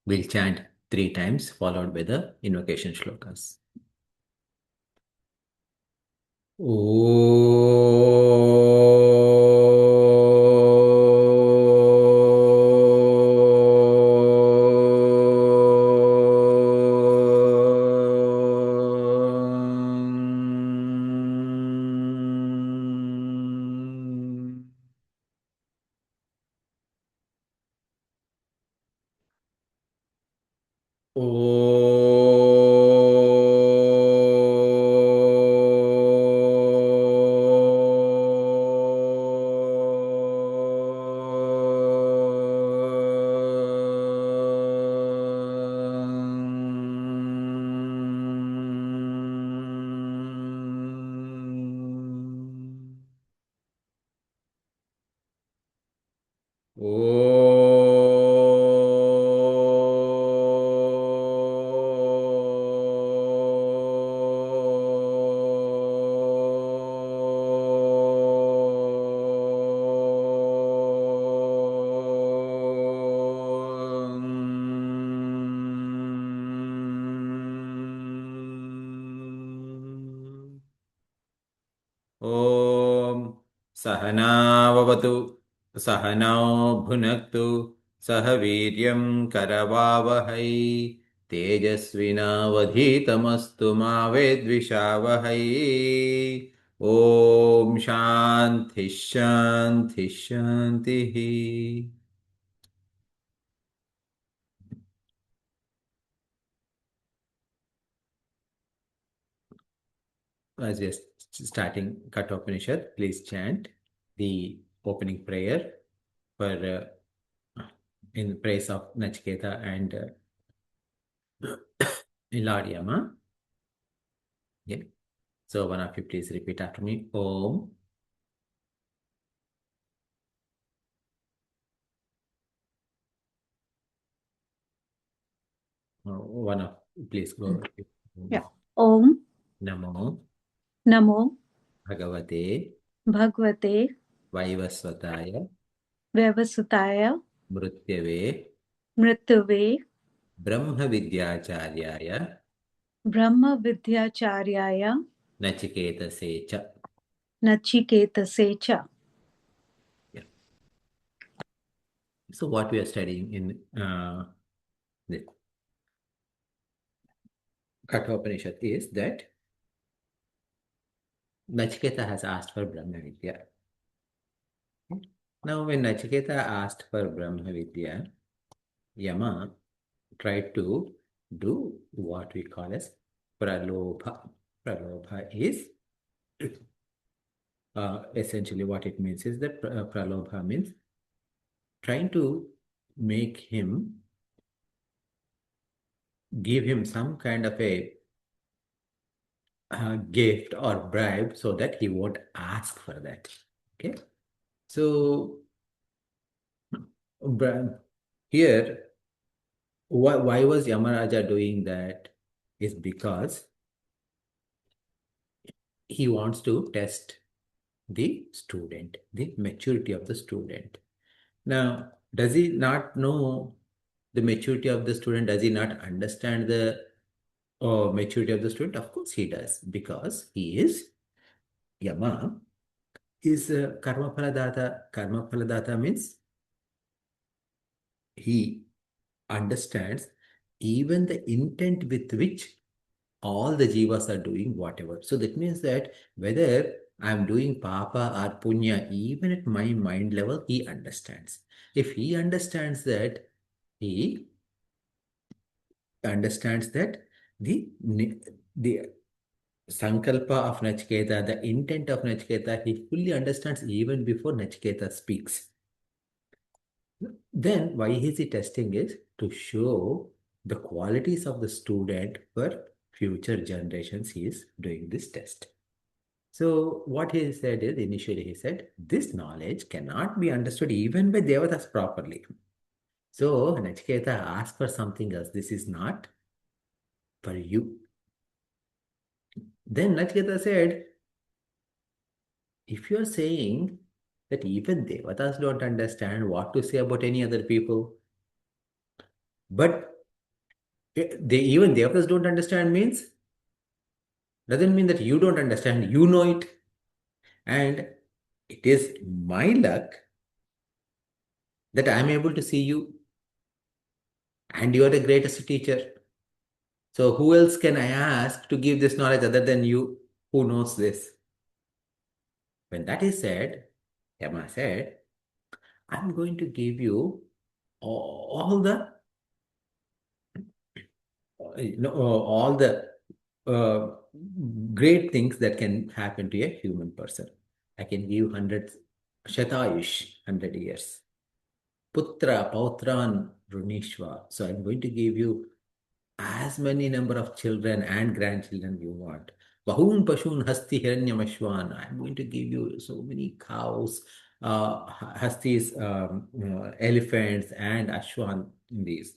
We'll chant 3 times, followed by the invocation shlokas. ॐ सहनाववतु सहनौ भुनक्तु सह वीर्यं करवावहै तेजस्विनावधीतमस्तु मा विद्विषावहै ॐ शान्ति शान्ति शान्तिः. As we are starting Kathopanishad, please chant the opening prayer for in praise of Nachiketa and Lord Yama. Yeah. So one of you please repeat after me. Om. One of please go. Yeah. Om Namo Namo Bhagavate Bhagavate Vaivasvataya Vyavasutaya Mrityave Mrityave Brahma Vidyacharyaya Brahma Vidyacharyaya Nachiketase cha. Nachiketase cha. Yeah. So what we are studying in the Kathopanishad is that Nachiketa has asked for Brahma Vidya. Now, when Nachiketa asked for Brahma Vidya, Yama tried to do what we call as pralobha. Pralobha is essentially what it means is that pralobha means trying to make him, give him some kind of a gift or bribe so that he won't ask for that. Okay. So here, why was Yamaraja doing that is because he wants to test the student, the maturity of the student. Now, does he not know the maturity of the student? Does he not understand the maturity of the student? Of course he does, because he is Yama, is Karma Phaladata. Karma Phaladata means he understands even the intent with which all the jivas are doing whatever. So that means that whether I'm doing papa or punya, even at my mind level, he understands. If he understands that, he understands that the sankalpa of Nachiketa, the intent of Nachiketa, he fully understands even before Nachiketa speaks. Then why is he testing is to show the qualities of the student for future generations. He is doing this test. So what he said is, initially he said, this knowledge cannot be understood even by Devatas properly. So Nachiketa asked for something else. This is not for you. Then Nachiketa said, if you're saying that even Devatas don't understand what to say about any other people, But even the others don't understand means doesn't mean that you don't understand. You know it. And it is my luck that I'm able to see you. And you are the greatest teacher. So who else can I ask to give this knowledge other than you who knows this? When that is said, Yama said, I'm going to give you all the all the great things that can happen to a human person. I can give hundreds, Shatayush, 100 years. Putra, Pautran, Runishwa. So I'm going to give you as many number of children and grandchildren you want. Bahun Pashun Hasti Hiranyamashwan. I'm going to give you so many cows, Hastis, elephants, and Ashwan, these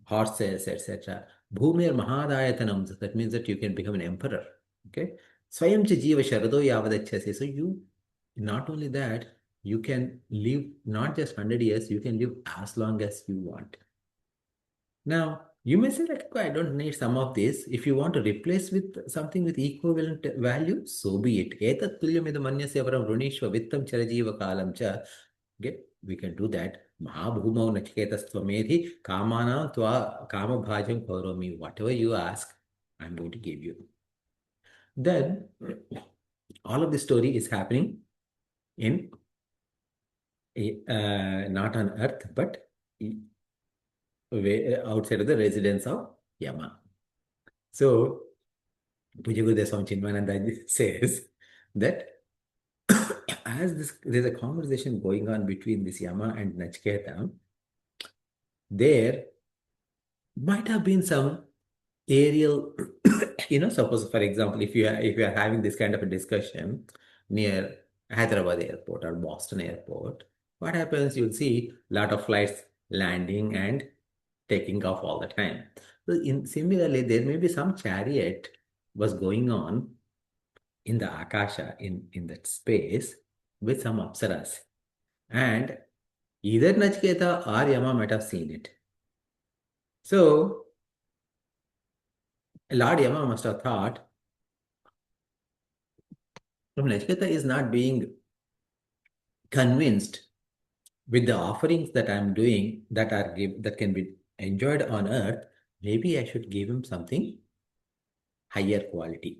horses, etc. Bhumir Mahadayatanam. So that means that you can become an emperor. Okay. Swayam cha jiva sharado yavadachasi. So you, not only that, you can live not just 100 years, you can live as long as you want. Now, you may say that, "Okay, I don't need some of this. If you want to replace with something with equivalent value, so be it. Etat tulyamidamanyasya param runishva vittam charajiva kalam cha." Okay, we can do that. Mahabhumau nachiketastvamedhi kamanam tva kamabhajam kauromi. Whatever you ask, I'm going to give you. Then, all of this story is happening in not on earth, but outside of the residence of Yama. So, Pujagurudev Swami Chinmayananda says that there's a conversation going on between this Yama and Nachiketa, there might have been some aerial, suppose for example, if you are having this kind of a discussion near Hyderabad airport or Boston airport, what happens? You'll see a lot of flights landing and taking off all the time. So similarly, there may be some chariot was going on in the Akasha, in that space, with some apsaras. And either Nachiketa or Yama might have seen it. So, Lord Yama must have thought, Nachiketa is not being convinced with the offerings that I'm doing that can be enjoyed on earth, maybe I should give him something higher quality.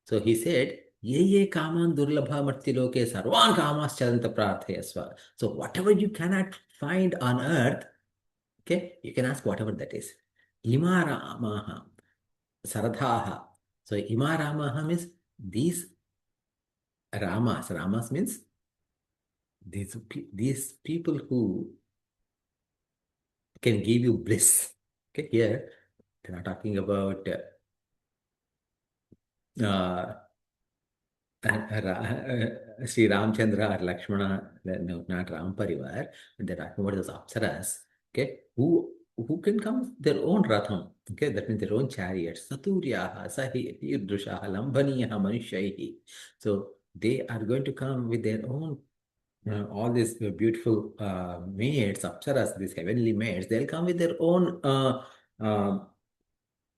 So he said, Ye ye kaman durlabha martiloke sarvan kamas chalanta prarthayasva. So whatever you cannot find on earth, okay, you can ask whatever that is. Imaramaha, saradhaha. So imaramaha means these ramas. Ramas means these people who can give you bliss. Okay, here they're not talking about Sri Ramchandra or Lakshmana, no, not Ram Parivar, and they're talking about those apsaras, okay, who can come with their own ratham, okay, that means their own chariots, Saturyaha, Sahi, Irdushaha, Lambhaniyaha, Manushyahi. So they are going to come with their own, all these beautiful maids, apsaras, these heavenly maids, they'll come with their own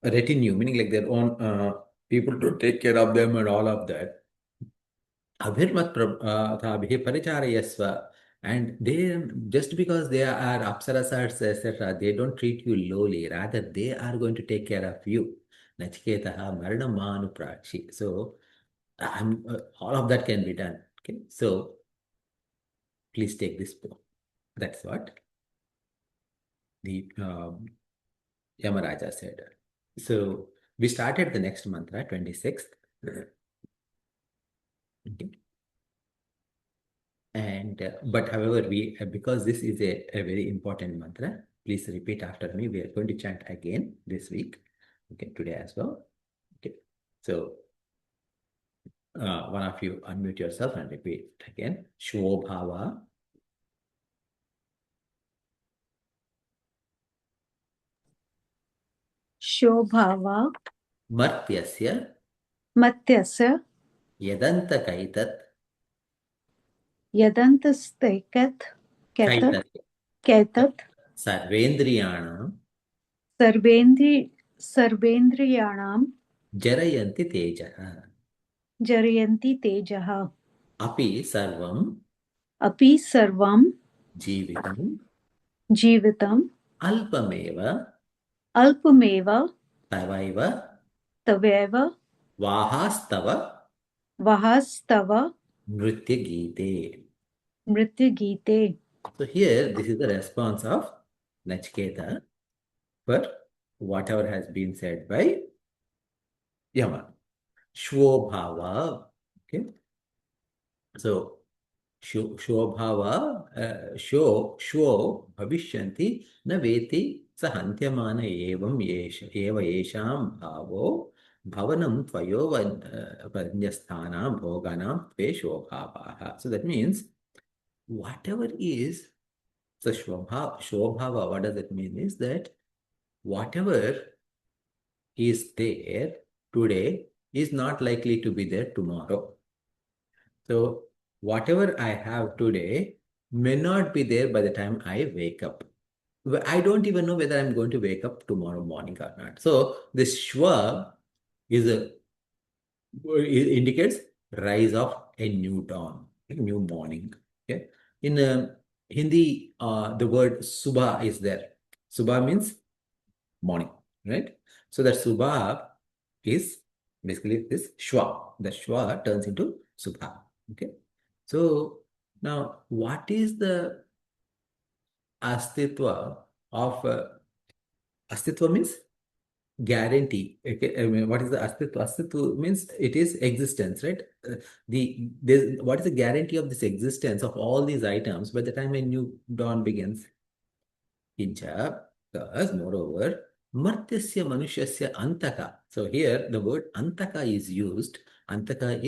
retinue, meaning like their own people to take care of them and all of that. Abhirmat paricharayasva. And they, just because they are apsarasas, etc., they don't treat you lowly. Rather, they are going to take care of you. Nachiketaha maranamanu prakshi. So, all of that can be done. Okay. So, please take this book. That's what the Yamaraja said. So, we started the next mantra, 26th. Okay. And but however, because this is a very important mantra, please repeat after me. We are going to chant again this week. Okay, today as well. Okay, so one of you unmute yourself and repeat again. Shvobhava, Shobhava, Martyasya, Matyasya, Yadantakaitat, Yadantastekat, Ketat, Kaitat, Ketat, Sarvendriyanam, सर्वेन्द्रियाणां जरयन्ति तेजः जरयन्ति तेजः अपि सर्वं अपि सर्वं जीवितं जीवितम् अल्पमेव अल्पमेव तवैव तवेव वाहास्तव वहस्तव नृत्यगीते. मृत्युगीते. So here, this is the response of Nachiketa for whatever has been said by Yama. Shvobhava. Okay. So Shvobhava, Shvo Bhavishyanti na veti sahantyamana evam eva yesham bhavo bhavanam tvayo vanyasthanam bhoganam tve shvobhavaha. So that means whatever is, so Shvobhava, what does it mean is that whatever is there today is not likely to be there tomorrow. So whatever I have today may not be there by the time I wake up. I don't even know whether I'm going to wake up tomorrow morning or not. So this Shwa is it indicates rise of a new dawn, a new morning. Okay. In Hindi, the word Subha is there. Subha means morning, right? So that Subha is basically this Shwa. The Shwa turns into Subha. Okay. So now, what is the astitva of astitva means guarantee. Okay, I mean, what is the astitva? Astitva means it is existence, right? What is the guarantee of this existence of all these items by the time a new dawn begins? Kincha, thus, moreover, martyasya manushasya antaka. So here the word antaka is used. Antaka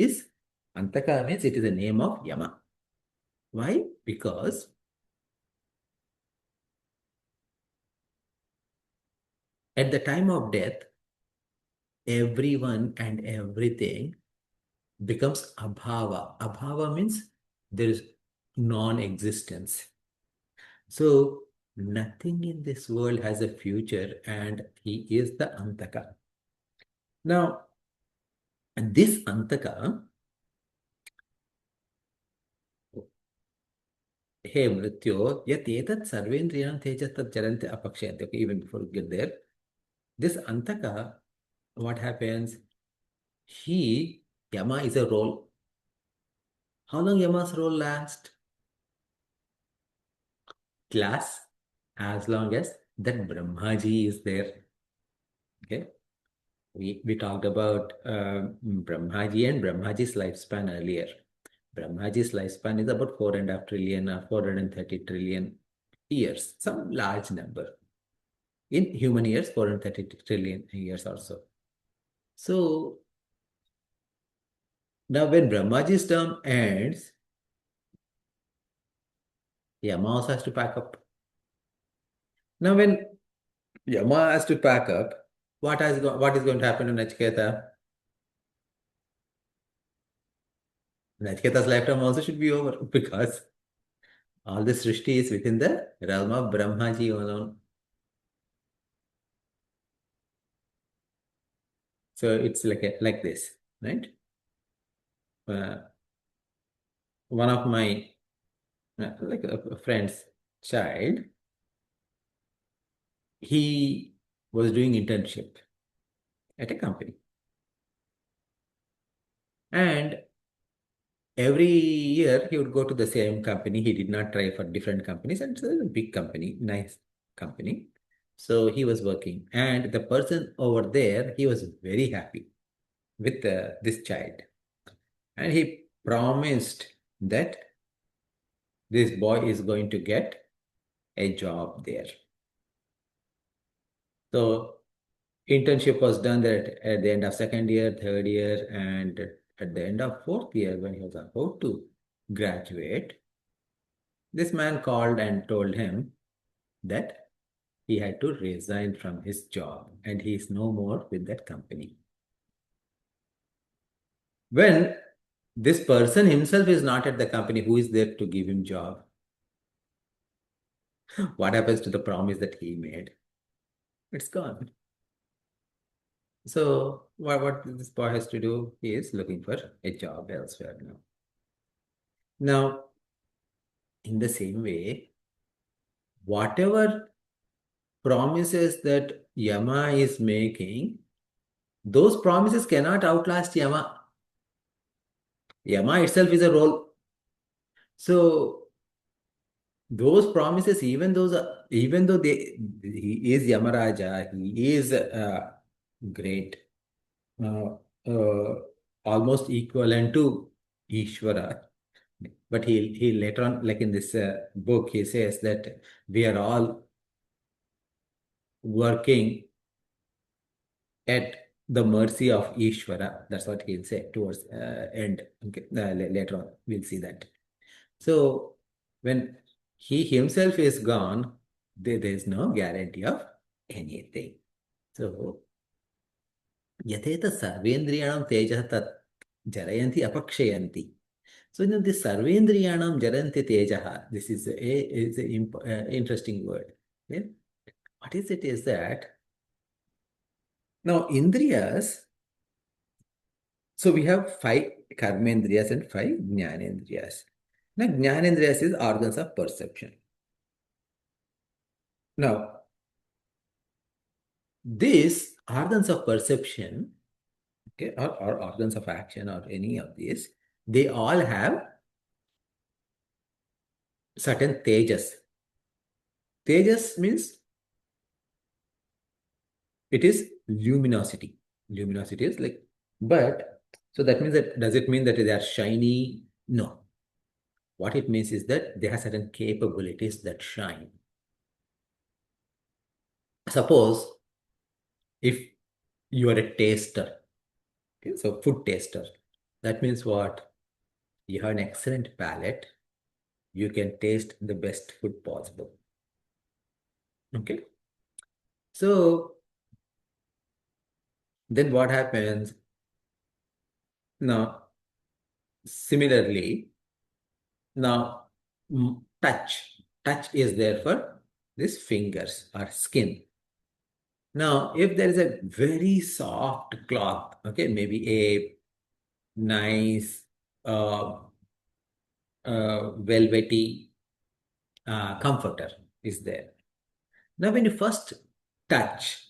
means it is a name of Yama. Why? Because at the time of death, everyone and everything becomes abhava. Abhava means there is non-existence. So nothing in this world has a future, and he is the Antaka. Now, this Antaka, hey Mrityo, yat etat sarvendriyan tejas tat jarante apakshayante. Okay, even before we get there, this Antaka, what happens? Yama is a role. How long Yama's role lasts? Class, as long as that Brahmaji is there. Okay. We talked about Brahmaji and Brahmaji's lifespan earlier. Brahmaji's lifespan is about 4.5 trillion or 430 trillion years, some large number. In human years, 430 trillion years or so. So now when Brahmaji's term ends, Yama also has to pack up. Now when Yama has to pack up, what is going to happen to Nachiketa? Nachiketa's lifetime also should be over because all this Srishti is within the realm of Brahmaji alone. So it's like this, right? One of my like a friend's child, he was doing internship at a company, and every year he would go to the same company. He did not try for different companies, and it's a big company, nice company. So he was working, and the person over there, he was very happy with this child, and he promised that this boy is going to get a job there. So internship was done there at the end of second year, third year, and at the end of fourth year, when he was about to graduate, this man called and told him that he had to resign from his job and he is no more with that company. When this person himself is not at the company, who is there to give him job? What happens to the promise that he made? It's gone. So what this boy has to do, he is looking for a job elsewhere now. Now, in the same way, whatever promises that Yama is making, those promises cannot outlast Yama. Yama itself is a role. So those promises, even though he is Yamaraja, he is great, uh, uh, almost equivalent to Ishvara. But he later on, like in this book, he says that we are all working at the mercy of Ishvara. That's what he'll say towards end. Okay, later on, we'll see that. So when he himself is gone, there is no guarantee of anything. So यथेत सर्वेन्द्रियाणां तेजः तत् जरयन्ति अपक्षयन्ति. So this sarvendriyanam jaranti tejaha, this is a interesting word. Yeah? What is it is that now indriyas, so we have 5 karmendriyas and 5 jnanendriyas. Now jnanendriyas is organs of perception. Now these organs of perception, okay, or organs of action or any of these, they all have certain tejas. Tejas means it is luminosity. Luminosity is like, but so that means that, does it mean that they are shiny? No. What it means is that they have certain capabilities that shine. Suppose if you are a taster, okay, so food taster, that means what? You have an excellent palate. You can taste the best food possible. Okay. So then what happens? Now, similarly, now touch is there for these fingers or skin. Now, if there is a very soft cloth, okay, maybe a nice velvety comforter is there. Now, when you first touch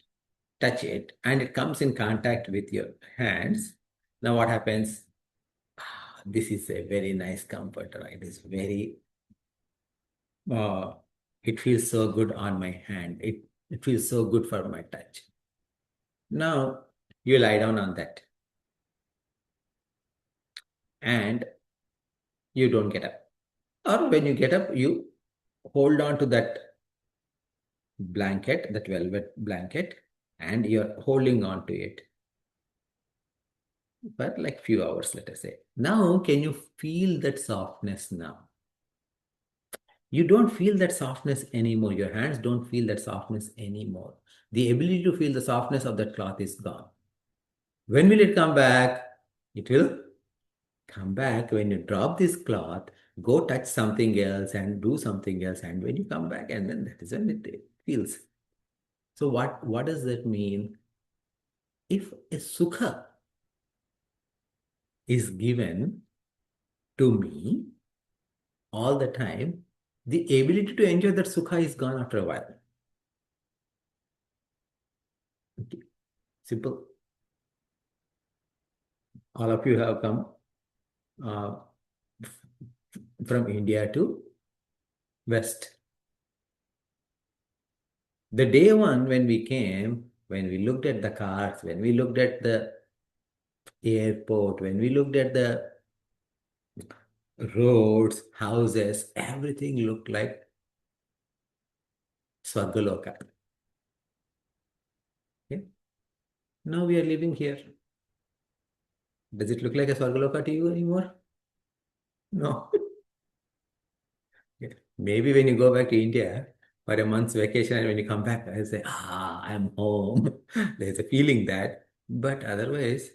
it and it comes in contact with your hands, now what happens? This is a very nice comforter. It is very, it feels so good on my hand. It feels so good for my touch. Now, you lie down on that and you don't get up. Or when you get up, you hold on to that blanket, that velvet blanket, and you're holding on to it for like few hours, let us say. Now, can you feel that softness now? You don't feel that softness anymore. Your hands don't feel that softness anymore. The ability to feel the softness of that cloth is gone. When will it come back? It will come back when you drop this cloth, go touch something else and do something else. And when you come back, and then that is when it feels. So what does that mean? If a sukha is given to me all the time, the ability to enjoy that sukha is gone after a while. Okay. Simple. All of you have come uh, from India to West. The day one when we came, when we looked at the cars, when we looked at the airport, when we looked at the roads, houses, everything looked like Swargaloka. Okay? Now we are living here. Does it look like a Swargaloka to you anymore? No. Yeah. Maybe when you go back to India for a month's vacation and when you come back, I say, I'm home. There's a feeling that. But otherwise,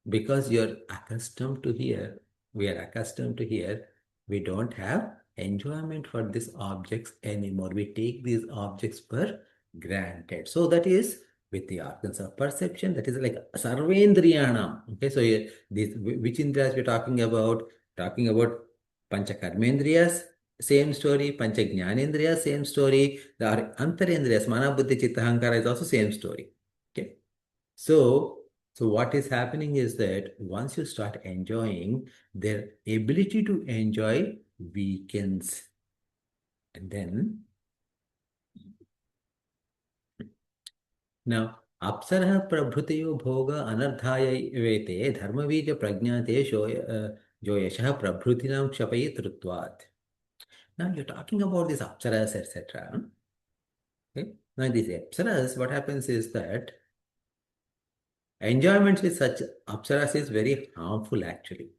because you're accustomed to here, we are accustomed to here, we don't have enjoyment for these objects anymore. We take these objects for granted. So that is with the organs of perception, that is like sarvendriyanam. Okay, so this, which indriyas we're talking about? Talking about panchakarmendriyas, same story. Pancha jnanendriyas, same story. The antarendriyas, mana, buddhi, chitta, ahankara is also same story. Okay, so what is happening is that once you start enjoying, their ability to enjoy weakens. And then now, Apsarah Prabhutiyo Bhoga Anardhaya Vete Dharmavija Prajnate Joyashah Prabhutinam Kshapai Trutvat. Now, you're talking about these Apsaras, etc. Okay? Now, these Apsaras, what happens is that enjoyment with such Apsaras is very harmful actually.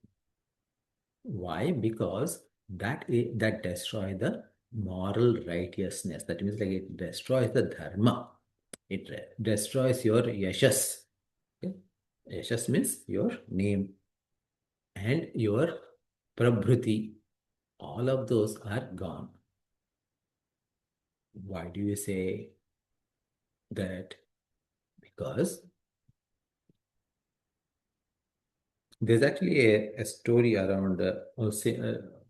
Why? Because that destroys the moral righteousness. That means like it destroys the dharma. It destroys your yashas. Okay? Yashas means your name and your prabhuti. All of those are gone. Why do you say that? Because there's actually a story around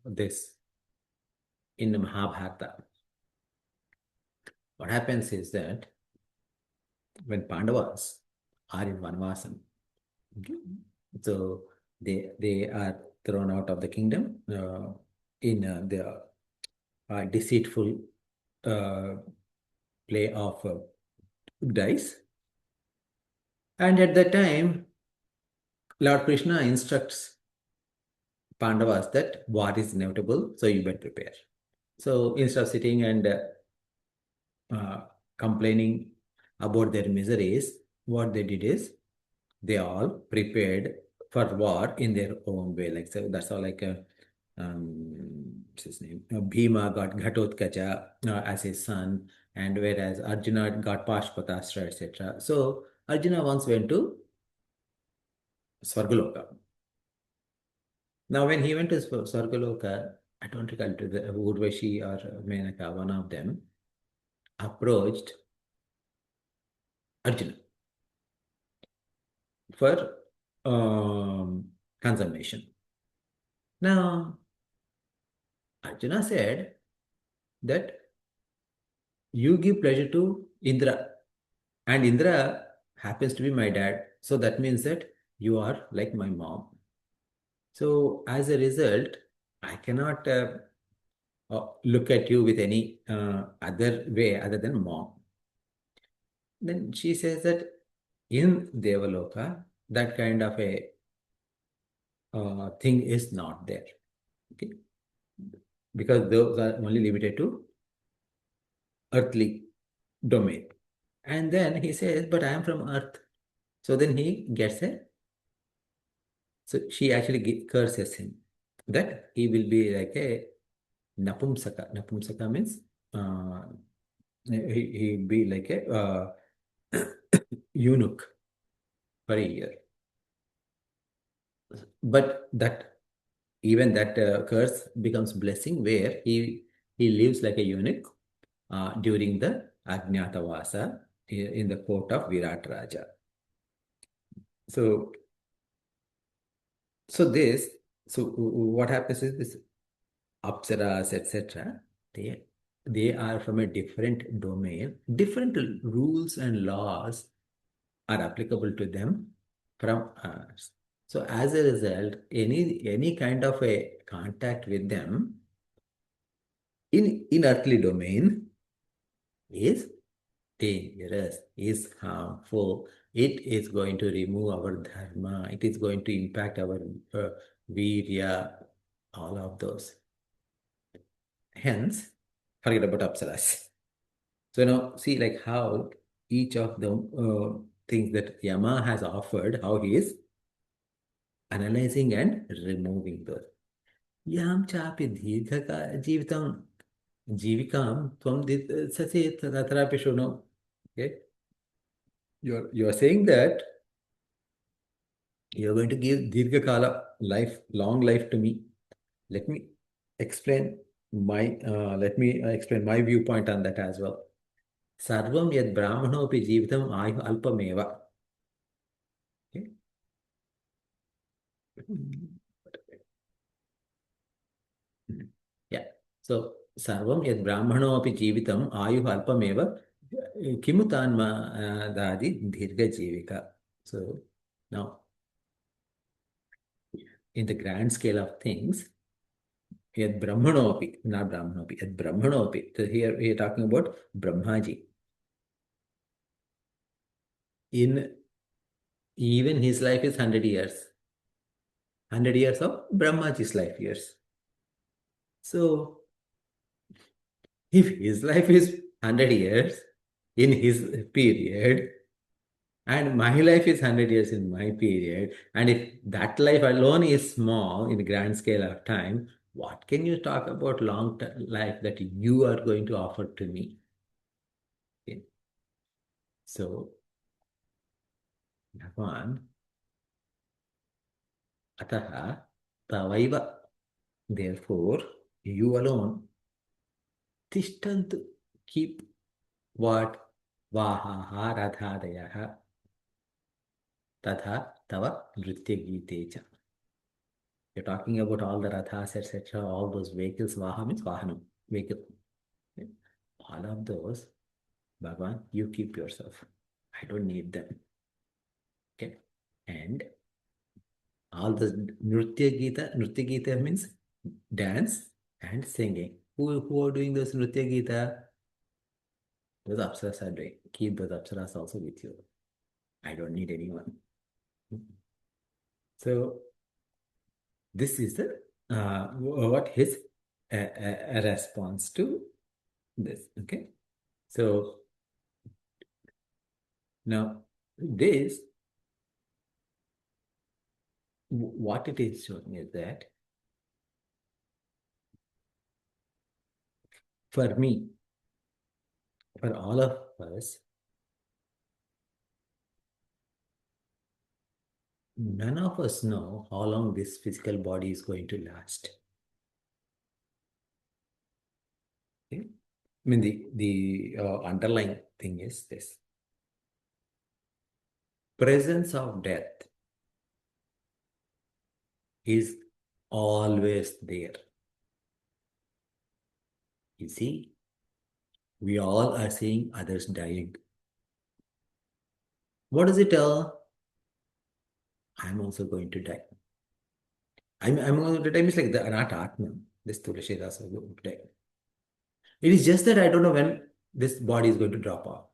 this in the Mahabharata. What happens is that when Pandavas are in Vanvasam, okay, so they are thrown out of the kingdom in the deceitful play of dice. And at that time, Lord Krishna instructs Pandavas that war is inevitable, so you better prepare. So instead of sitting and complaining about their miseries, what they did is they all prepared for war in their own way. Like so, that's how like what's his name? Bhima got Ghatotkacha as his son, and whereas Arjuna got Pashpatastra, etc. So Arjuna once went to Svargaloka. Now, when he went to Svargaloka, I don't recall the Urvashi or Menaka, one of them, approached Arjuna for consummation. Now, Arjuna said that you give pleasure to Indra, and Indra happens to be my dad. So that means that you are like my mom. So as a result, I cannot look at you with any other way other than mom. Then she says that in Devaloka, that kind of a thing is not there. Okay? Because those are only limited to earthly domain. And then he says, but I am from earth. So then he gets a, so she actually curses him that he will be like a Napumsaka. Napumsaka means he'll be like a eunuch for a year. But that even that curse becomes blessing where he lives like a eunuch during the Ajnatavasa in the court of Virat Raja. So what happens is this Apsaras, etc. They are from a different domain. Different rules and laws are applicable to them from us. So as a result, any kind of a contact with them in earthly domain is dangerous, is harmful. It is going to remove our dharma. It is going to impact our virya, all of those. Hence, forget about apsaras. So now see like how each of the things that Yama has offered, how he is analyzing and removing those. Yam chapi dīrghaka jivitam jivikam tvam sasi tatrapi shuno. Okay, you're saying that you're going to give Dirghakala life, long life to me. Let me explain my explain my viewpoint on that as well. Sarvam yad brahmanopi jivitam ayuh alpameva. Okay. Yeah. So, sarvam yad brahmanopi jivitam ayuh alpameva kimutanma dadi dirga jivika. So, now, in the grand scale of things, yad brahmanopi, not brahmanopi, yad brahmanopi. So here we are talking about Brahmaji. In even his life is 100 years. 100 years of Brahmaji's life years. So, if his life is 100 years in his period, and my life is 100 years in my period, and if that life alone is small in the grand scale of time, what can you talk about long life that you are going to offer to me? Okay. So, Bhagavan, Ataha, Tavaiva, therefore, you alone, Tishtantu, keep what? Vahaha Radhadayaha, Tatha Tava Nritya Gitecha. You're talking about all the rathas, etc., all those vehicles. Vaha means vahanam, vehicle. Okay. All of those, Bhagavan, you keep yourself. I don't need them. Okay. And all the Nritya Gita means dance and singing. Who are doing those Nritya Gita? Those apsaras are doing. Keep those apsaras also with you. I don't need anyone. So, this is the what his response to this. Okay. So now this, what it is showing is that for me, for all of us, none of us know how long this physical body is going to last. Okay? I mean, the underlying thing is this. Presence of death is always there. You see, we all are seeing others dying. What does it tell? I'm also going to die. I'm going to die means like the not Atma. This Tulasi is also going to die. It is just that I don't know when this body is going to drop off.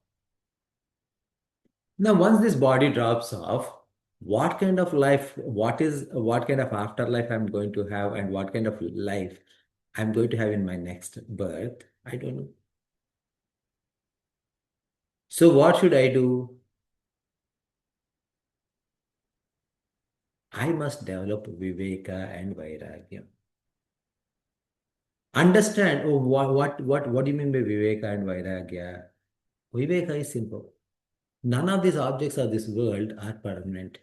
Now, once this body drops off, what kind of life, what kind of afterlife I'm going to have, and what kind of life I'm going to have in my next birth, I don't know. So what should I do? I must develop viveka and vairagya. Understand, oh, what do you mean by viveka and vairagya? Viveka is simple. None of these objects of this world are permanent.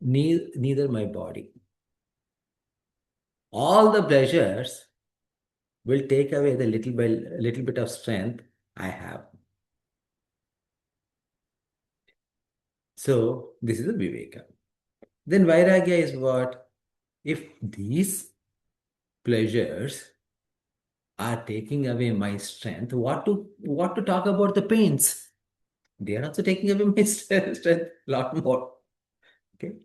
Neither my body. All the pleasures will take away the little bit of strength I have. So this is the viveka. Then vairagya is what? If these pleasures are taking away my strength, what to talk about the pains? They are also taking away my strength a lot more. Okay.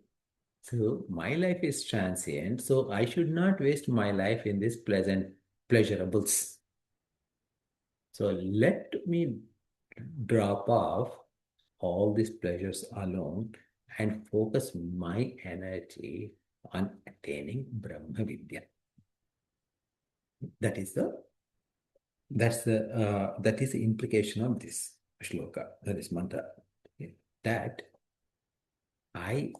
So my life is transient, so I should not waste my life in these pleasurables. So let me drop off all these pleasures alone and focus my energy on attaining Brahma Vidya. That is the implication of this shloka, that is mantra. Okay. That I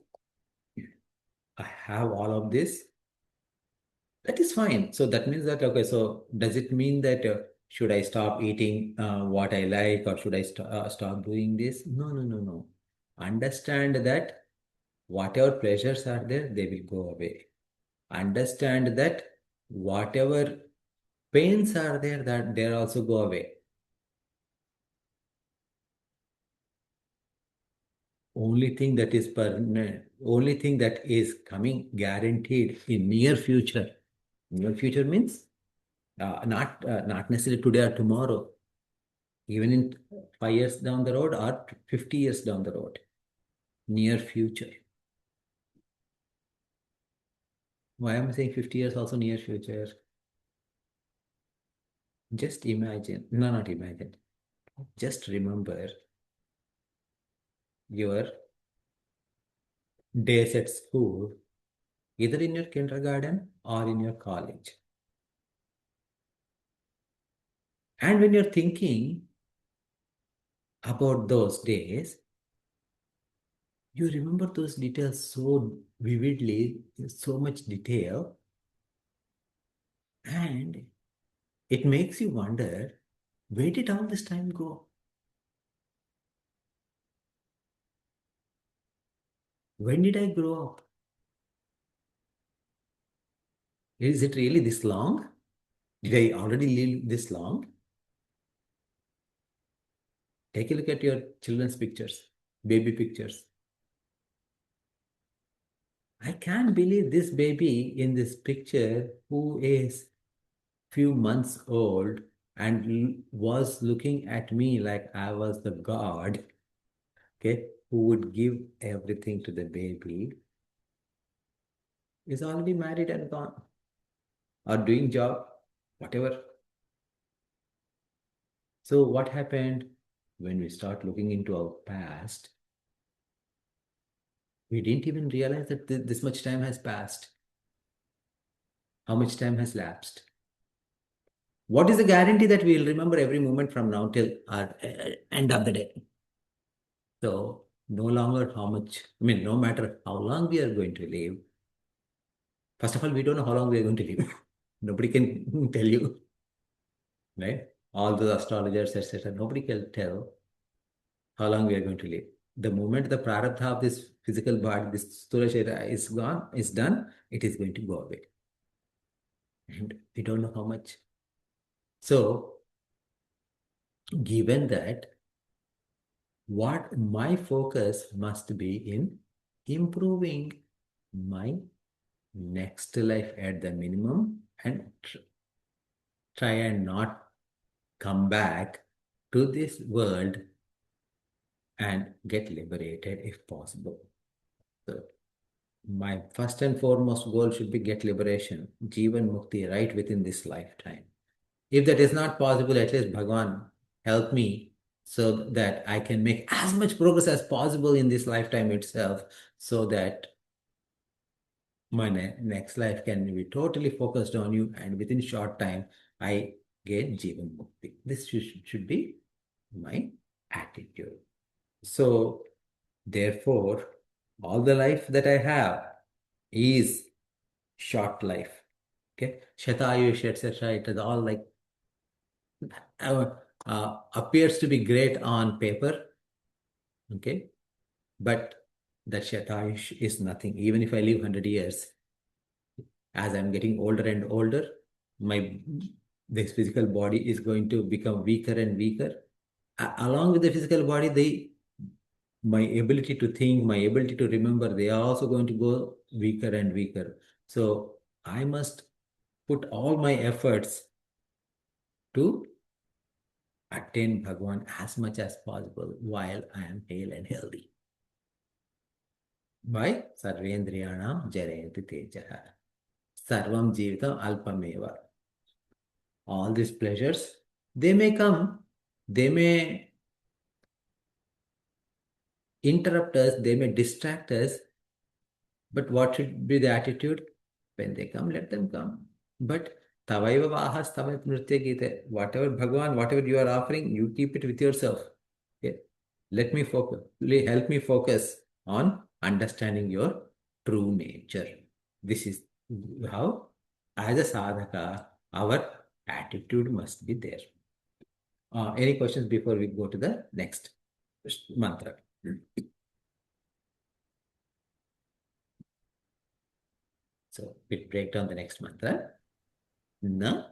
have all of this. That is fine. So that means that, okay, so does it mean that should I stop eating what I like, or should I stop doing this? No, no, no, no. Understand that whatever pleasures are there, they will go away. Understand that whatever pains are there, that they also go away. only thing that is permanent, only thing that is coming guaranteed in near future. Near future means not necessarily today or tomorrow, even in 5 years down the road or 50 years down the road. Near future. Why am I saying 50 years also near future? Just imagine, no, not imagine. Just remember your days at school, either in your kindergarten or in your college. And when you're thinking about those days, you remember those details so vividly, in so much detail, and it makes you wonder, where did all this time go? When did I grow up? Is it really this long? Did I already live this long? Take a look at your children's pictures, baby pictures. I can't believe this baby in this picture who is few months old and was looking at me like I was the God, okay, who would give everything to the baby, is already married and gone or doing job, whatever. So what happened when we start looking into our past? We didn't even realize that this much time has passed. How much time has lapsed? What is the guarantee that we will remember every moment from now till our end of the day? So no longer how much, I mean, no matter how long we are going to live, first of all, we don't know how long we are going to live. Nobody can tell you, right? All the astrologers, etc., nobody can tell how long we are going to live. The moment the prarabdha of this physical body, this sthula sharira is gone, is done, it is going to go away. And we don't know how much. So, given that, what my focus must be in improving my next life at the minimum and try and not come back to this world and get liberated if possible. So my first and foremost goal should be get liberation, Jivan Mukti, right within this lifetime. If that is not possible, at least Bhagwan help me so that I can make as much progress as possible in this lifetime itself, so that my next life can be totally focused on you, and within short time, I gain Jivan Mukti. This should be my attitude. So, therefore, all the life that I have is short life. Okay, Shatayush, etc. It is all like appears to be great on paper. Okay, but that Shatayush is nothing. Even if I live 100 years, as I'm getting older and older, my this physical body is going to become weaker and weaker. Along with the physical body, my ability to think, my ability to remember, they are also going to go weaker and weaker. So I must put all my efforts to attain Bhagwan as much as possible while I am hale and healthy. By Sarvendriyanam Jarayanti Tejaha. Sarvam Jivitam Alpameva. All these pleasures, they may come, they may interrupt us, they may distract us, but what should be the attitude? When they come, let them come. But Tavaiva Vahas Tavat Nritya Gita, whatever Bhagwan, whatever you are offering, you keep it with yourself. Okay? Let me focus, help me focus on understanding your true nature. This is how, as a sadhaka, our attitude must be there. Any questions before we go to the next mantra? So we'll break down the next mantra. Na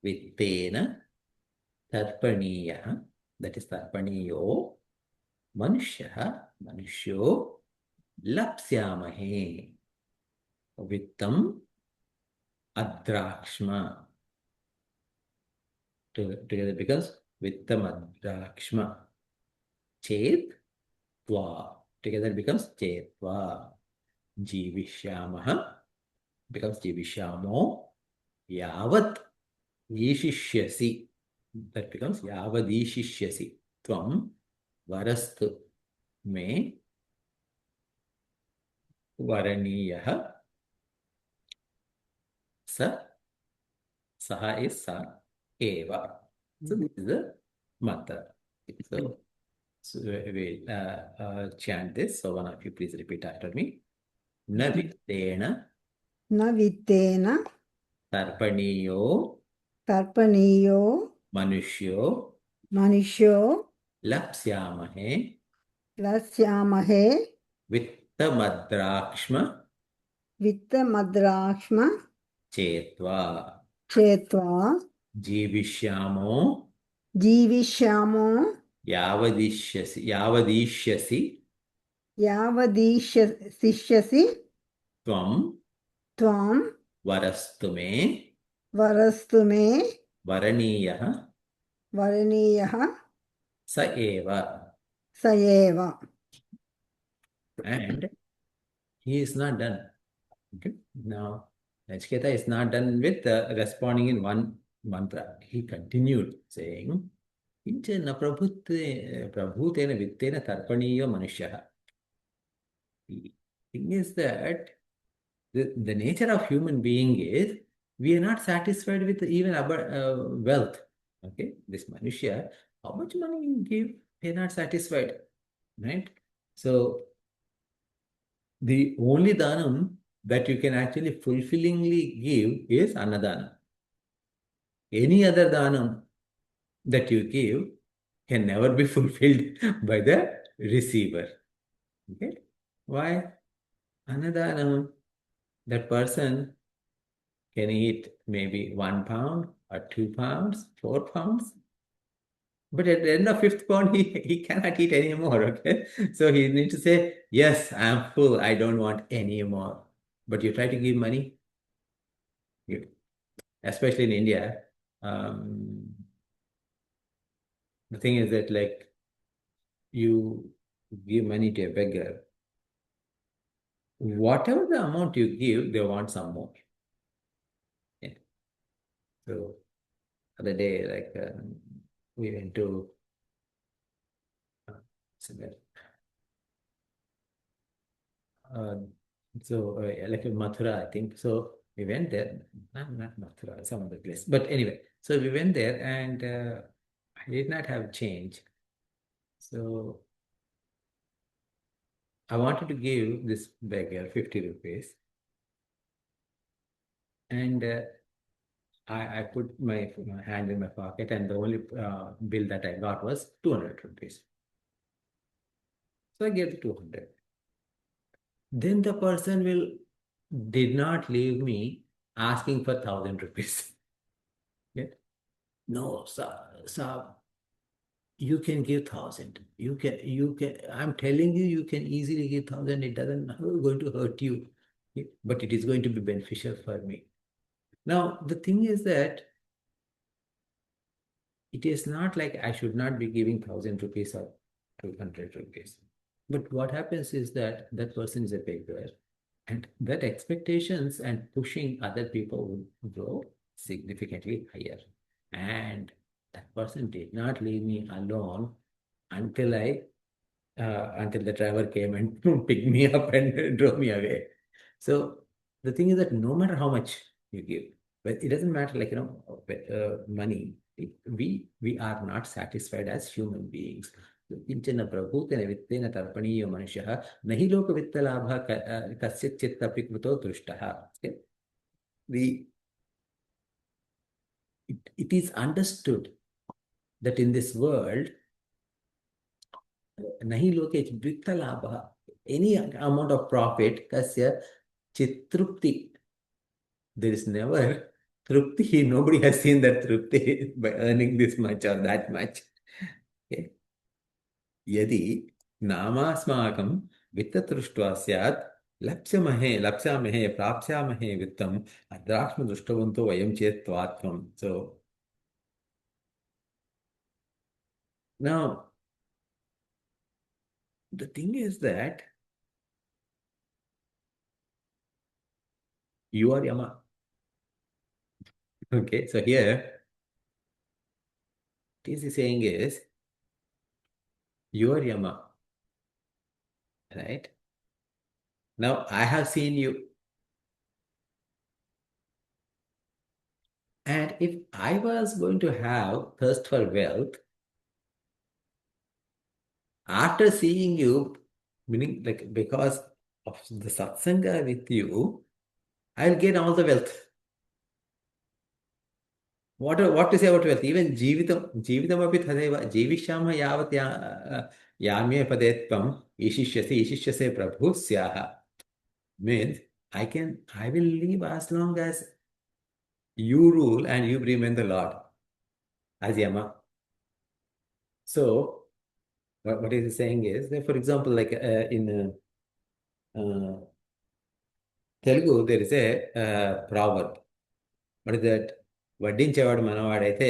vittena tarpaniya, that is tarpaniyo, manushya मनुष्यो लप्स्यामहे वित्तम अद्राक्ष्म. Together becomes vittam adrakshma. Chet tva. Together becomes chetva. Jivishyamaha becomes jivishyamo. Yavat yishishyasi. That becomes yavadishishyasi. Tvam varastu me varaniyaha. Sa. Saha is sa eva. So this is the mantra. So we chant this. So one of you please repeat after me. Na vittena न वित्तेन tarpaniyo तर्पणीयो manushyo मनुष्यो lapsyamahe लस्यामहे vittamadrakshma वित्तमद्राक्ष्म chetva चेत्वा jivishyamo जीविष्यामो yavadishyasi यावदीशिष्यसि tvam त्वां varastu me वरस्तु मे varaniyaha वरणीयः sa eva. स एव. And he is not done. Okay. Now, Nachiketa is not done with responding in one mantra. He continued saying, Kinchana prabhutena vittena tarpaniyo manushyaha. The thing is that the nature of human being is we are not satisfied with even wealth. Okay, this manushya, how much money you give, we are not satisfied, right? So the only dhanam that you can actually fulfillingly give is annadana. Any other dhanam that you give can never be fulfilled by the receiver. Okay? Why? Annadana, that person can eat maybe 1 pound or 2 pounds, 4 pounds. But at the end of 5th pound, he cannot eat anymore. Okay? So he needs to say, yes, I am full. I don't want any more. But you try to give money, especially in India, the thing is that like you give money to a beggar, whatever the amount you give, they want some more. Yeah. So other day, like we went to somewhere. Like in Mathura, I think. So we went there, not Mathura, some other place. But anyway, so we went there and I did not have change. So I wanted to give this beggar 50 rupees. And I put my hand in my pocket and the only bill that I got was 200 rupees. So I gave the 200. Then the person did not leave me asking for 1,000 rupees. Yeah? No, sir, you can give 1,000. You can, I'm telling you, you can easily give 1,000. It doesn't going to hurt you, yeah? But it is going to be beneficial for me. Now, the thing is that it is not like I should not be giving 1,000 rupees or 200 rupees. But what happens is that that person is a beggar and that expectations and pushing other people will grow significantly higher. And that person did not leave me alone until until the driver came and picked me up and drove me away. So the thing is that no matter how much you give, but it doesn't matter, like, money. We are not satisfied as human beings. किंचन प्रभूतेन वित्तेन तर्पणीयो मनुष्यः न हि लोकवित्तलाभः कस्यचित् अपि कृतो दृष्टः. It is understood that in this world, nahi loke vitta labha, any amount of profit, kasya chitrupti. There is never trupti. Nobody has seen that trupti by earning this much or that much. Okay. Yadi नामास्माकं वित्तदृष्ट्वा स्यात् लप्स्यामहे प्राप्स्यामहे वित्तम् अद्राक्ष्मदृष्टवन्तो वयं चेत् त्वात्मम्. So now the thing is that you are Yama. Okay, so here what is saying is you are Yama, right? Now I have seen you, and if I was going to have thirst for wealth after seeing you, meaning like because of the satsanga with you, I'll gain all the wealth. What to say about wealth? Even जीवितम अपि तदेव जीविष्यामः यावत् याम्ये पदे त्वम् ईशिष्यसे प्रभुः स्याः. Means I will live as long as you rule and you remain the Lord as Yama. So what is he saying is that, for example, like in Telugu, there is a proverb. What is that? వడ్డించేవాడు మనవాడైతే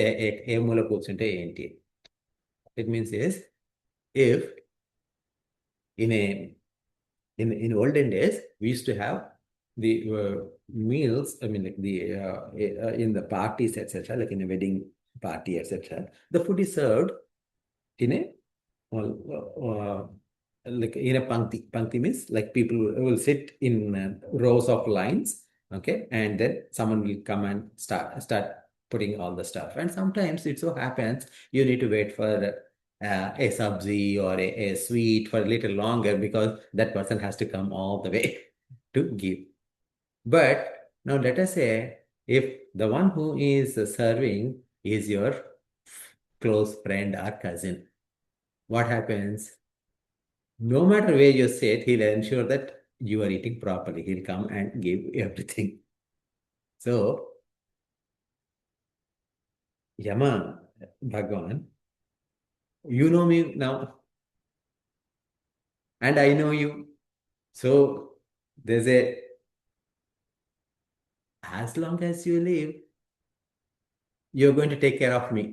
ఏ మూల కూర్చుంటే ఏంటి? It means is if in olden days we used to have the meals, I mean like the in the parties, etc., like in a wedding party, etc., the food is served in a like in a pankti means like people will sit in rows of lines, okay, and then someone will come and start putting all the stuff. And sometimes it so happens you need to wait for a sabzi or a sweet for a little longer because that person has to come all the way to give. But now let us say if the one who is serving is your close friend or cousin, what happens? No matter where you sit, he'll ensure that you are eating properly. He'll come and give everything. So, Yama, Bhagavan, you know me now, and I know you. So, there's as long as you live, you're going to take care of me.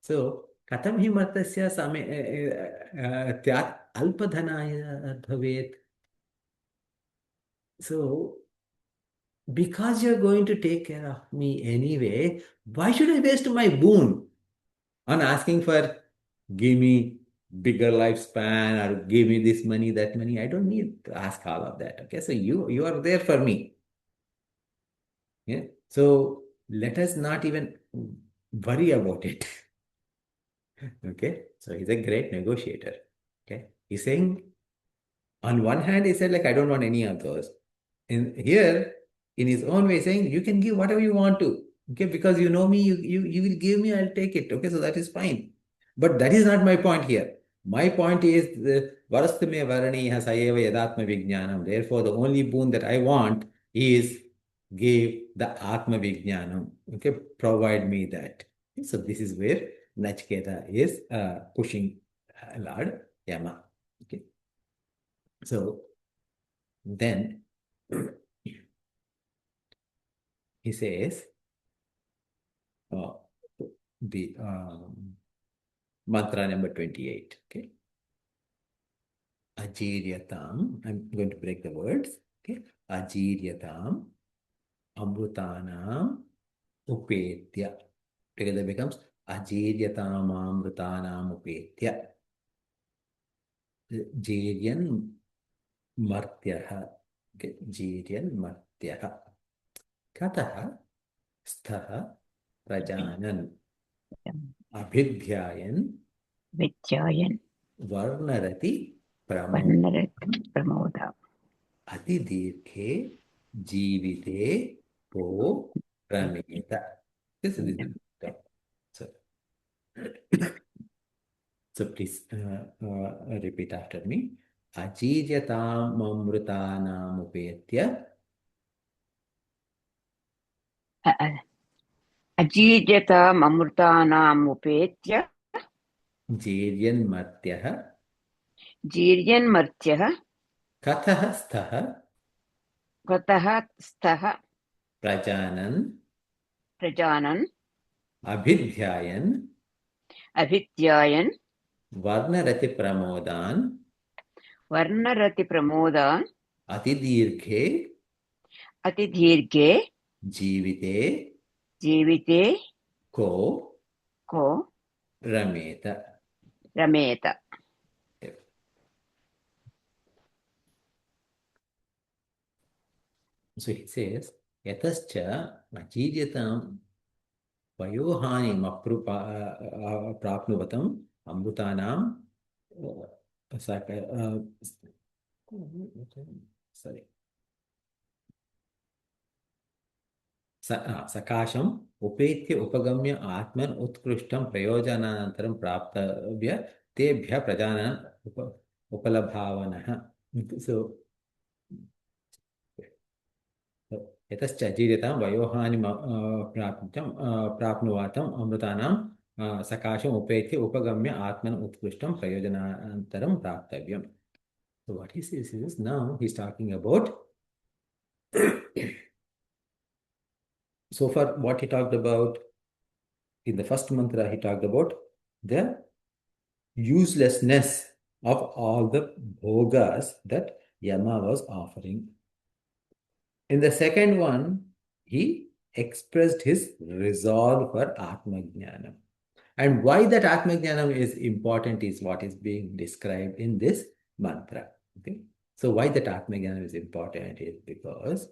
So, कथं हि मर्तस्य समे त्यात् अल्पधनाय भवेत्. So, because you're going to take care of me anyway, why should I waste my boon on asking for give me bigger lifespan or give me this money, that money? I don't need to ask all of that. Okay, so you are there for me. Yeah. So let us not even worry about it. Okay. So he's a great negotiator. Okay. He's saying, on one hand, he said, like, I don't want any of those. In here, in his own way, saying, you can give whatever you want to. Okay, because you know me, you will give me, I'll take it. Okay, so that is fine. But that is not my point here. My point is Varastame Varaniha Sayeva Yadatma Vijnanam. Therefore, the only boon that I want is give the Atma Vijnanam. Okay, provide me that. So this is where Nachiketa is pushing Lord Yama. Okay. So then he says the mantra number 28. Okay. Ajiryatam. I'm going to break the words. Okay. Ajiryatam amrutanam upetya. Together becomes Ajiryatam amrutanam upetya. Jiryan martyaha. Okay. Jiryan martyaha. Kataha sthaha rajanan abhidhyayan विद्यायन् varnarati pramo वर्णरति Pramod अतिदीर्घे जीविते po prameta. This is the so please repeat after me. Ajiryatam amrutanam upetya अजीर्यताम् अमृतानाम् उपेत्य जीर्यन्मर्त्यः जीर्यन्मर्त्यः कथः स्थः गतः स्तः प्रजानन् प्रजानन् अभिध्यायन् अभिध्यायन् वर्णरतिप्रमोदान् वर्णरतिप्रमोदान् अतिदीर्घे अतिदीर्घे जीविते जीविते को को रमेत. रमेत. So he says, yatascha achiryatam vayohanim prapnuvatam amrutanam sorry. सकाशम् उपेत्य उपगम्य आत्मन उत्कृष्टं प्रयोजनानन्तरं प्राप्तव्य तेभ्यः प्रजानान् उपलभावनः. So यतश्च अजीर्यतां वयोहानिं प्राप्नुवातम् अमृतानां सकाशम् उपेत्य उपगम्य आत्मन उत्कृष्टं प्रयोजनानन्तरं प्राप्तव्यम्. So what he says is, now he's talking about so far what he talked about in the first mantra, he talked about the uselessness of all the bhogas that Yama was offering. In the second one, he expressed his resolve for Atma Jnanam. And why that Atma Jnanam is important is what is being described in this mantra. Okay? So why that Atma Jnanam is important is because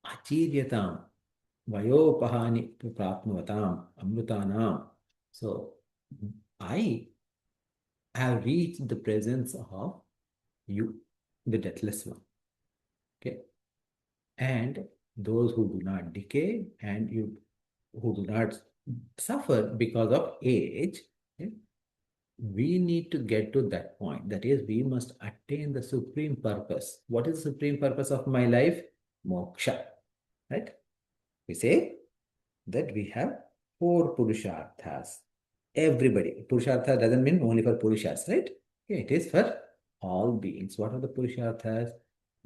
achiryatam vayopahani prapnuvatam amrutanam. So I have reached the presence of you, the deathless one. Okay. And those who do not decay and you who do not suffer because of age, okay, we need to get to that point. That is, we must attain the supreme purpose. What is the supreme purpose of my life? Moksha. Right? We say that we have 4 purusharthas. Everybody. Purushartha doesn't mean only for purushas, right? Okay, it is for all beings. What are the purusharthas?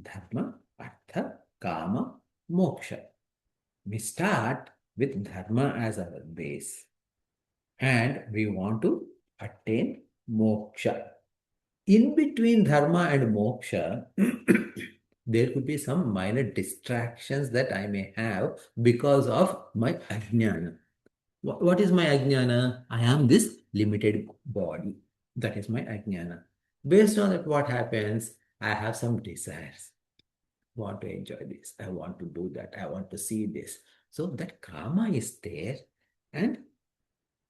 Dharma, artha, kama, moksha. We start with dharma as our base. And we want to attain moksha. In between dharma and moksha, there could be some minor distractions that I may have because of my ajnana. What is my ajnana? I am this limited body. That is my ajnana. Based on that, what happens? I have some desires. I want to enjoy this. I want to do that. I want to see this. So that karma is there, and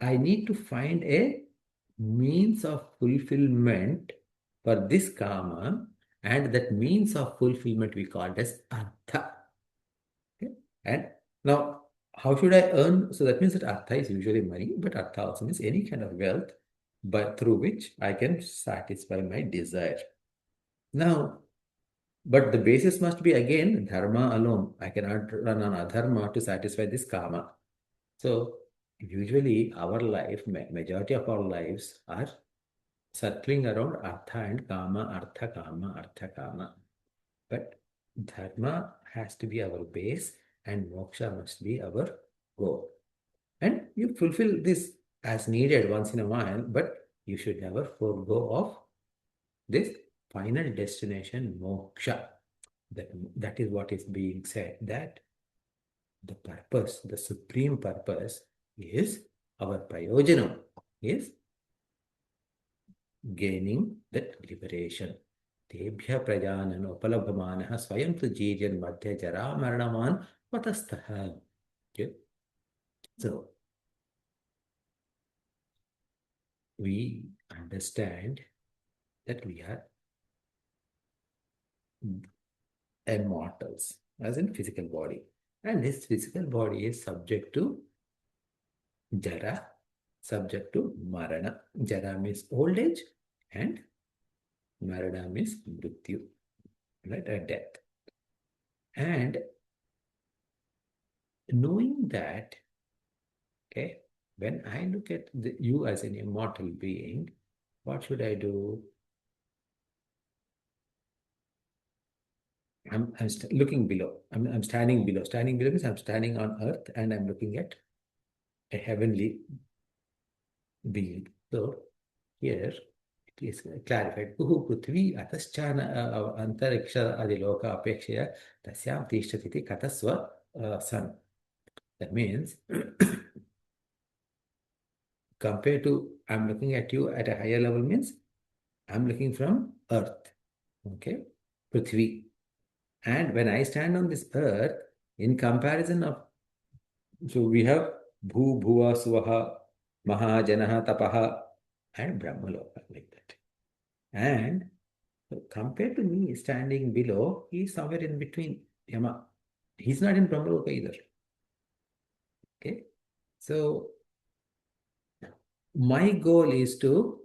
I need to find a means of fulfillment for this karma, and that means of fulfillment we call it as artha. Okay? And now, how should I earn? So that means that artha is usually money, but artha also means any kind of wealth, but through which I can satisfy my desire. Now, but the basis must be again dharma alone. I cannot run on adharma to satisfy this karma. So usually our life, majority of our lives are circling around artha and kama, artha, kama, artha, kama. But dharma has to be our base and moksha must be our goal. And you fulfill this as needed once in a while, but you should never forego of this final destination, moksha. That is what is being said, that the purpose, the supreme purpose is our prayojanam, is gaining that liberation. Tebhya prajanana upalabhamanaha swayam tu jiryan madhya jara maranaman vatastaha. Okay. So, we understand that we are immortals, as in physical body. And this physical body is subject to jara, subject to marana. Jara means old age and marana means mrityu, right, or death. And knowing that Okay. When I look at you as an immortal being, what should I do? I'm looking below. I'm standing below. Standing below means I'm standing on earth and I'm looking at a heavenly being. So here it is clarified. Kuhu prithvi ataschana antariksha adiloka apekshaya tasyam tishtati katasva san. That means compared to I'm looking at you at a higher level means I'm looking from earth. Okay. Prithvi. And when I stand on this earth, in comparison of, so we have Bhu, Bhuva, Swaha, Maha, Janaha, Tapaha, and Brahmaloka, like that. And so compared to me standing below, he is somewhere in between Yama. He's not in Brahmaloka either. Okay. So my goal is to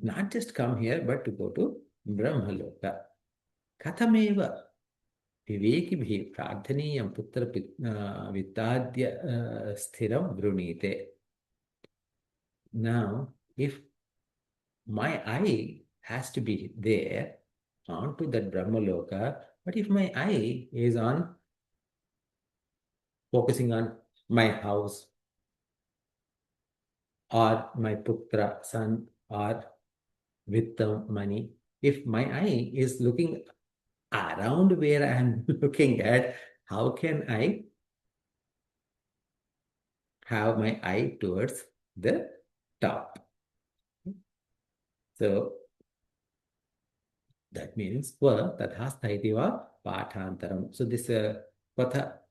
not just come here, but to go to Brahmaloka. Kathameva विवेकिभिः प्रार्थनीयं पुत्र वित्ताद्य स्थिरं वृणीते. Now, if my eye has to be there onto that Brahmaloka, but if my eye is on focusing on my house or my putra, son, or vittam, money, if my eye is looking around where I am looking at, how can I have my eye towards the top? So that means kwa tathastha iti va pathantaram. So this patha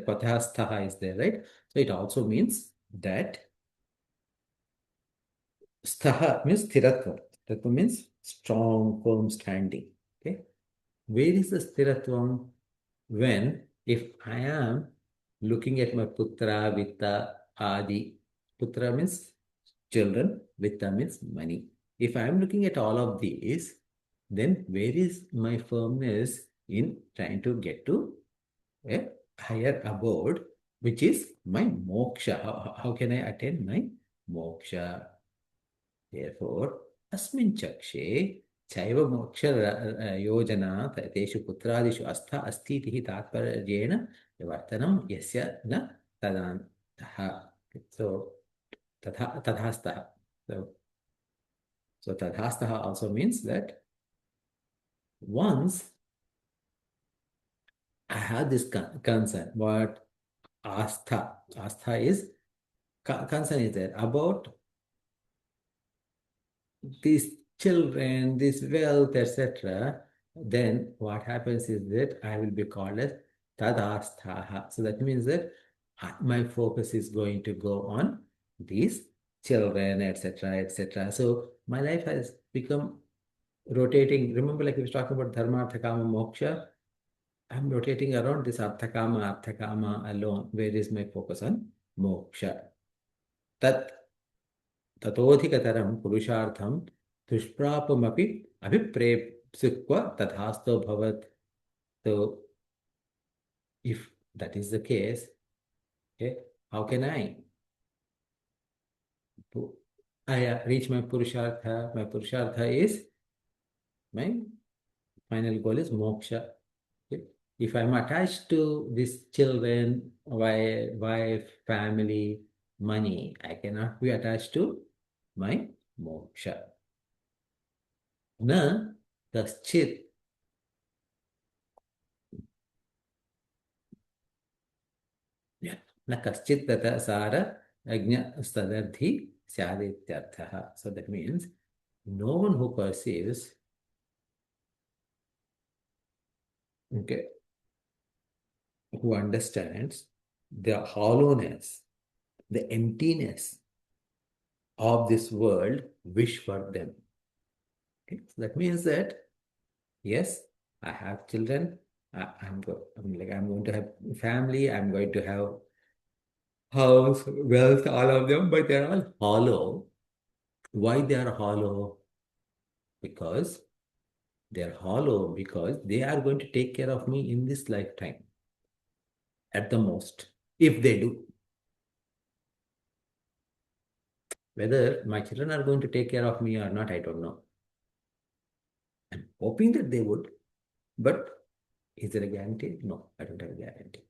pathastha is there, right? So it also means that stha means sthiratva. Sthiratva means strong, firm standing. Okay. Where is the sthiratvam? When if I am looking at my putra, vitta, adi. Putra means children, vitta means money. If I am looking at all of these, then where is my firmness in trying to get to a higher abode, which is my moksha? How can I attain my moksha? Therefore, asmin chakshe chaiva moksha yojana teshu putradishu astha asti tihi tatparjena vartanam yasya na tadantaha. So, tadhastaha. So tadhastaha also means that once I have this concern, what astha is, concern is there about these children, this wealth, etc. Then what happens is that I will be called as tadasthaha. So that means that my focus is going to go on these children, etc., etc. So my life has become rotating. Remember, like we were talking about dharma, artha, kama, moksha. I'm rotating around this artha, kama alone. Where is my focus on moksha? Tat ततोधिकतरं पुरुषार्थं दुष्प्रापमपि अभिप्रेप्सुक्व तथास्तो भवत्. So if that is the case, okay, how can I reach my purushartha? My purushartha is, my final goal is moksha. Okay? If I'm attached to these children, wife, family, money, I cannot be attached to my moksha. Na kaschit न कश्चित् तथा सार अज्ञ सदर्थी स्यादित्यर्थः. So that means no one who perceives, okay, who understands the hollowness, the emptiness of this world, wish for them. Okay? So that means that yes, I have children. I'm going to have family. I'm going to have house, wealth, all of them, but they're all hollow. Why they are hollow? Because they are hollow because they are going to take care of me in this lifetime. at the most, if they do. Whether my children are going to take care of me or not, I don't know. I'm hoping that they would, but is there a guarantee? No, I don't have a guarantee.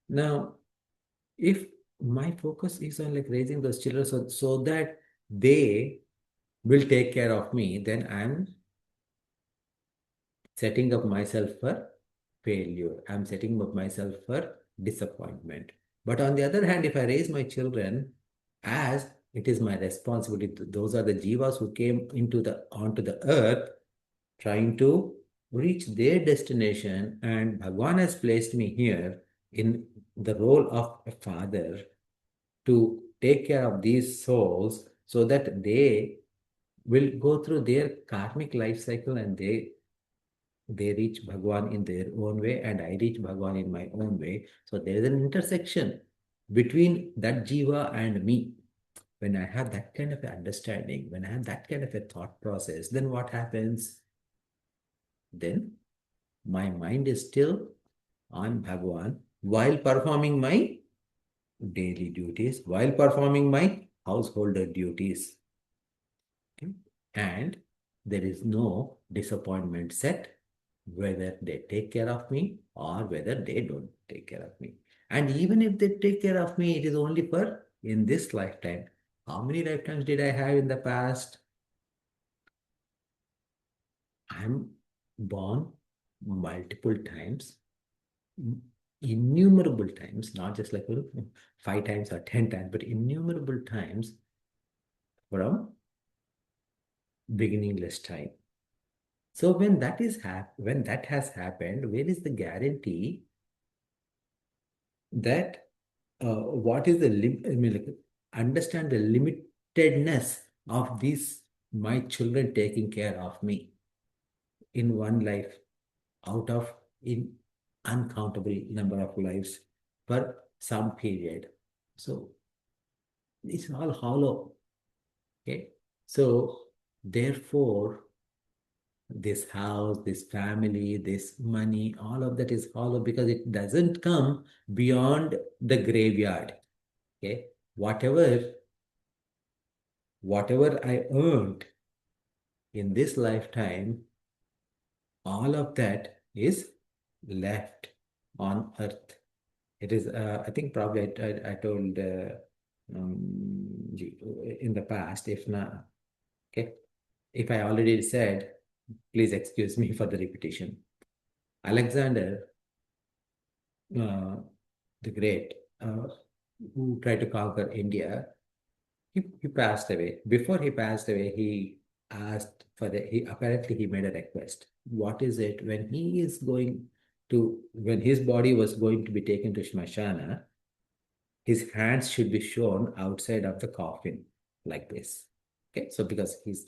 Now, if my focus is on like raising those children so that they will take care of me, then I'm setting up myself for failure. I'm setting up myself for disappointment. But on the other hand, if I raise my children as it is my responsibility, those are the jivas who came onto the earth trying to reach their destination, and Bhagwan has placed me here in the role of a father to take care of these souls so that they will go through their karmic life cycle and they reach Bhagwan in their own way and I reach Bhagwan in my own way. So there is an intersection between that jiva and me. When I have that kind of understanding, when I have that kind of a thought process, then what happens? Then my mind is still on Bhagwan while performing my daily duties, while performing my householder duties. Okay? And there is no disappointment set whether they take care of me or whether they don't take care of me. And even if they take care of me, it is only for in this lifetime. How many lifetimes did I have in the past? I'm born multiple times, innumerable times, not just like 5 times or 10 times, but innumerable times from beginningless time. So when that has happened, where is the guarantee that what is the understand the limitedness of these my children taking care of me in one life out of in uncountable number of lives for some period. So it's all hollow. Okay. So therefore, this house, this family, this money, all of that is hollow because it doesn't come beyond the graveyard. Okay. Whatever I earned in this lifetime, all of that is left on earth. It is, I think probably I told in the past, if not, okay, if I already said, please excuse me for the repetition. Alexander the Great, who tried to conquer India, he passed away. Before he passed away, he asked for apparently he made a request. What is it? When his body was going to be taken to Shmashana, his hands should be shown outside of the coffin like this. Okay, so because he's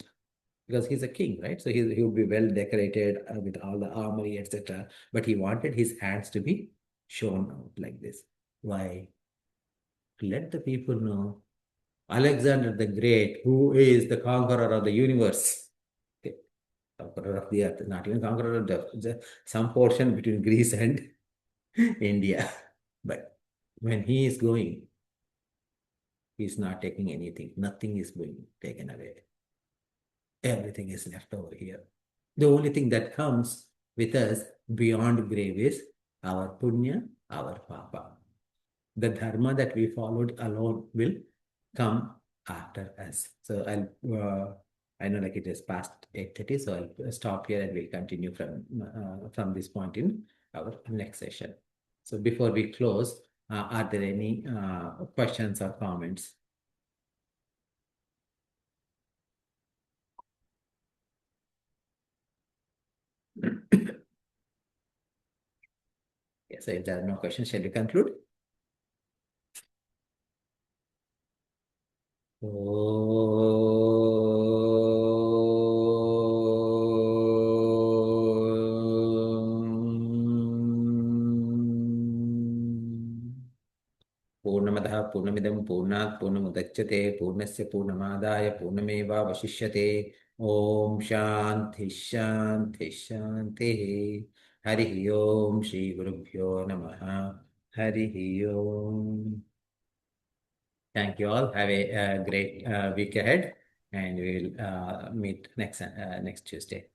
a king, right? So he would be well decorated with all the armory, etc. But he wanted his hands to be shown out like this. Why? To let the people know Alexander the Great, who is the conqueror of the universe, okay, conqueror of the earth, not even conqueror of some portion between Greece and India. But when he is going, he's not taking anything. Nothing is being taken away. Everything is left over here. The only thing that comes with us beyond grave is our punya, our papa. The dharma that we followed alone will come after us. So I know like it is past 8:30, so I'll stop here and we'll continue from this point in our next session. So before we close, are there any questions or comments? Yes, so if there are no questions, shall we conclude? पूर्णमदः पूर्णमिदं पूर्णात् पूर्णमुदच्यते पूर्णस्य पूर्णमादाय पूर्णमेवावशिष्यते। ओम शांति शांति शांति। Harihi Om Shri Gurubhyo Namaha. Harihi Om. Thank you all. Have a great week ahead, and we will meet next Tuesday.